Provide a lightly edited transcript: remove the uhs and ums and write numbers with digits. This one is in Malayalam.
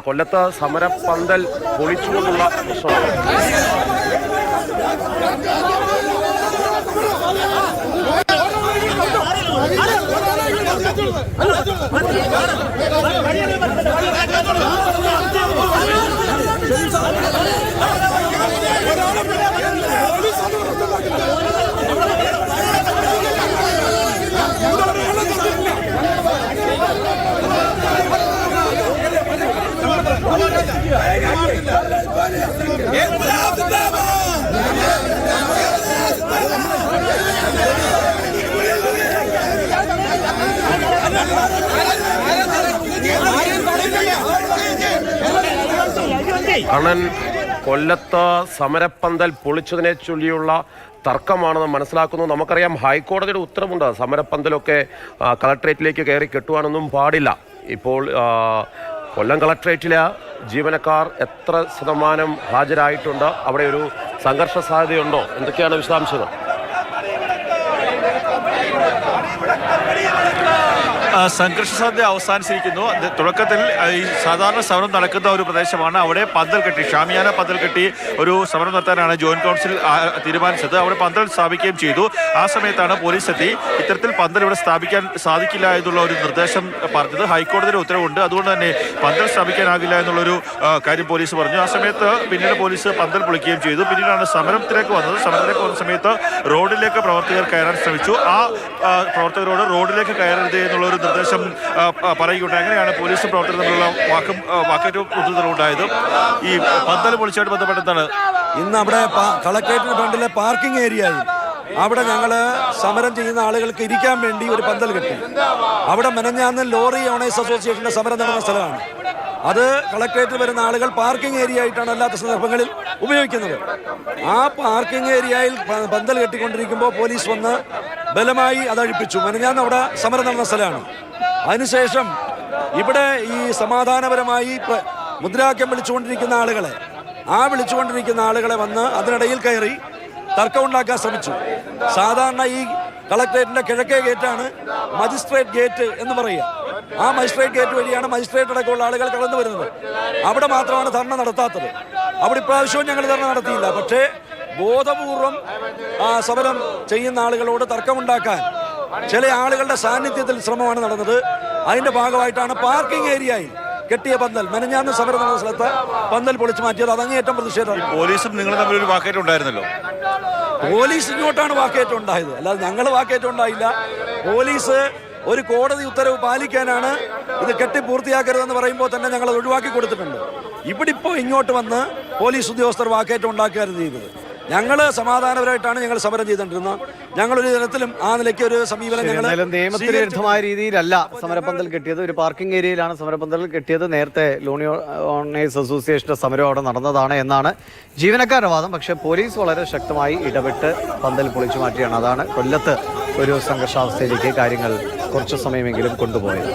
കൊല്ലത്ത് സമരപ്പന്തൽ പൊളിച്ചുകൊണ്ടുള്ള പ്രശ്നമാണ്. കണ്ണൻ, കൊല്ലത്ത് സമരപ്പന്തൽ പൊളിച്ചതിനെ ചൊല്ലിയുള്ള തർക്കമാണെന്ന് മനസ്സിലാക്കുന്നു. നമുക്കറിയാം ഹൈക്കോടതിയുടെ ഉത്തരവുണ്ട്, സമരപ്പന്തലൊക്കെ കളക്ട്രേറ്റിലേക്ക് കയറി കെട്ടുവാനൊന്നും പാടില്ല. ഇപ്പോൾ കൊല്ലം കളക്ട്രേറ്റിലെ ജീവനക്കാർ എത്ര ശതമാനം ഹാജരായിട്ടുണ്ട്? അവിടെ ഒരു സംഘർഷ സാധ്യതയുണ്ടോ? എന്തൊക്കെയാണ് വിശദാംശങ്ങൾ? സംഘർഷ സാധ്യത അവസാനിച്ചിരിക്കുന്നു. തുടക്കത്തിൽ ഈ സാധാരണ സമരം നടക്കുന്ന ഒരു പ്രദേശമാണ്. അവിടെ പന്തൽ കെട്ടി, ഷാമിയാന പന്തൽ കെട്ടി ഒരു സമരം നടത്താനാണ് ജോയിന്റ് കൗൺസിൽ തീരുമാനിച്ചത്. അവിടെ പന്തൽ സ്ഥാപിക്കുകയും ചെയ്തു. ആ സമയത്താണ് പോലീസ് എത്തി ഇത്തരത്തിൽ പന്തൽ ഇവിടെ സ്ഥാപിക്കാൻ സാധിക്കില്ല എന്നുള്ള ഒരു നിർദ്ദേശം പറഞ്ഞത്. ഹൈക്കോടതിയുടെ ഉത്തരവുണ്ട്, അതുകൊണ്ട് തന്നെ പന്തൽ സ്ഥാപിക്കാനാകില്ല എന്നുള്ളൊരു കാര്യം പോലീസ് പറഞ്ഞു. ആ സമയത്ത് പിന്നീട് പോലീസ് പന്തൽ പൊളിക്കുകയും ചെയ്തു. പിന്നീടാണ് സമരത്തിലേക്ക് വന്നത്. സമരത്തിലേക്ക് വന്ന സമയത്ത് റോഡിലേക്ക് പ്രവർത്തകർ കയറാൻ ശ്രമിച്ചു. ആ പ്രവർത്തകരോട് റോഡിലേക്ക് കയറരുത് എന്നുള്ളൊരു നിർദ്ദേശം പറയുകയുണ്ടായി. അങ്ങനെയാണ് പോലീസും പ്രവർത്തകരും തമ്മിലുള്ള വാക്കേറ്റവും ഉണ്ടായത്. ഈ പന്തൽ പൊളിച്ചുമായിട്ട് ബന്ധപ്പെട്ടതാണ് ഇന്ന് അവിടെ കളക്ട്രേറ്റിന് ഫ്രണ്ടിലെ പാർക്കിംഗ് ഏരിയയിൽ അവിടെ ഞങ്ങൾ സമരം ചെയ്യുന്ന ആളുകൾക്ക് ഇരിക്കാൻ വേണ്ടി ഒരു പന്തൽ കെട്ടി. അവിടെ മെനഞ്ഞാന്ന് ലോറി ഓണേഴ്സ് അസോസിയേഷന്റെ സമരം നടന്ന സ്ഥലമാണ്. അത് കളക്ട്രേറ്റിൽ വരുന്ന ആളുകൾ പാർക്കിംഗ് ഏരിയ ആയിട്ടാണ് അല്ലാത്ത സന്ദർഭങ്ങളിൽ ഉപയോഗിക്കുന്നത്. ആ പാർക്കിംഗ് ഏരിയയിൽ പന്തൽ കെട്ടിക്കൊണ്ടിരിക്കുമ്പോൾ പോലീസ് വന്ന് ബലമായി അതഴിപ്പിച്ചു. മെനഞ്ഞാന്ന് അവിടെ സമരം നടന്ന സ്ഥലമാണ്. അതിനുശേഷം ഇവിടെ ഈ സമാധാനപരമായി മുദ്രാവാക്യം വിളിച്ചുകൊണ്ടിരിക്കുന്ന ആളുകളെ വന്ന് അതിനിടയിൽ കയറി തർക്കമുണ്ടാക്കാൻ ശ്രമിച്ചു. സാധാരണ ഈ കളക്ട്രേറ്റിന്റെ കിഴക്കേ ഗേറ്റാണ് മജിസ്ട്രേറ്റ് ഗേറ്റ് എന്ന് പറയുക. ആ മജിസ്ട്രേറ്റ് ഗേറ്റ് വഴിയാണ് മജിസ്ട്രേറ്റ് അടക്കമുള്ള ആളുകൾ കടന്നു വരുന്നത്. അവിടെ മാത്രമാണ് ധർണ നടത്താത്തത്. അവിടെ ഇപ്രാവശ്യവും ഞങ്ങൾ ധർണ നടത്തിയില്ല. പക്ഷേ ബോധപൂർവം സമരം ചെയ്യുന്ന ആളുകളോട് തർക്കമുണ്ടാക്കാൻ ചില ആളുകളുടെ സാന്നിധ്യത്തിൽ ശ്രമമാണ് നടന്നത്. അതിന്റെ ഭാഗമായിട്ടാണ് പാർക്കിംഗ് ഏരിയയിൽ കെട്ടിയ പന്തൽ മെനഞ്ഞാന്ന് സമരം നടന്ന സ്ഥലത്ത് പന്തൽ പൊളിച്ചു മാറ്റിയത്. അതങ്ങേറ്റം പ്രതിഷേധം. പോലീസും നിങ്ങൾ തമ്മിൽ ഒരു വാക്കേറ്റം ഉണ്ടായിരുന്നല്ലോ. പോലീസ് ഇങ്ങോട്ടാണ് വാക്കേറ്റം ഉണ്ടായത്, അല്ലാതെ ഞങ്ങൾ വാക്കേറ്റം ഉണ്ടായില്ല. പോലീസ് ഒരു കോടതി ഉത്തരവ് പാലിക്കാനാണ് ഇത് കെട്ടി പൂർത്തിയാക്കരുതെന്ന് പറയുമ്പോൾ തന്നെ ഞങ്ങൾ അത് ഒഴിവാക്കി കൊടുത്തിട്ടുണ്ട്. ഇവിടെ ഇപ്പോൾ ഇങ്ങോട്ട് വന്ന് പോലീസ് ഉദ്യോഗസ്ഥർ വാക്കേറ്റം ഉണ്ടാക്കുകയായിരുന്നു ചെയ്തത്. ഞങ്ങൾ സമാധാനപരമായിട്ടാണ് ഞങ്ങൾ സമരം ചെയ്തുകൊണ്ടിരുന്നത്. ഞങ്ങളൊരു തരത്തിലും ആ നിലയ്ക്ക് ഒരു സമീപനം ഞങ്ങൾ നിയമത്തിന് വിരുദ്ധമായ രീതിയിലല്ല സമരപ്പന്തൽ കെട്ടിയത്. ഒരു പാർക്കിംഗ് ഏരിയയിലാണ് സമരപ്പന്തൽ കെട്ടിയത്. നേരത്തെ ലോറി ഓണേഴ്സ് അസോസിയേഷന്റെ സമരം അവിടെ നടന്നതാണ് എന്നാണ് ജീവനക്കാരുടെ വാദം. പക്ഷേ പോലീസ് വളരെ ശക്തമായി ഇടപെട്ട് പന്തൽ പൊളിച്ചു മാറ്റിയാണ്. അതാണ് കൊല്ലത്ത് ഒരു സംഘർഷാവസ്ഥയിലേക്ക് കാര്യങ്ങൾ കുറച്ചു സമയമെങ്കിലും കൊണ്ടുപോയത്.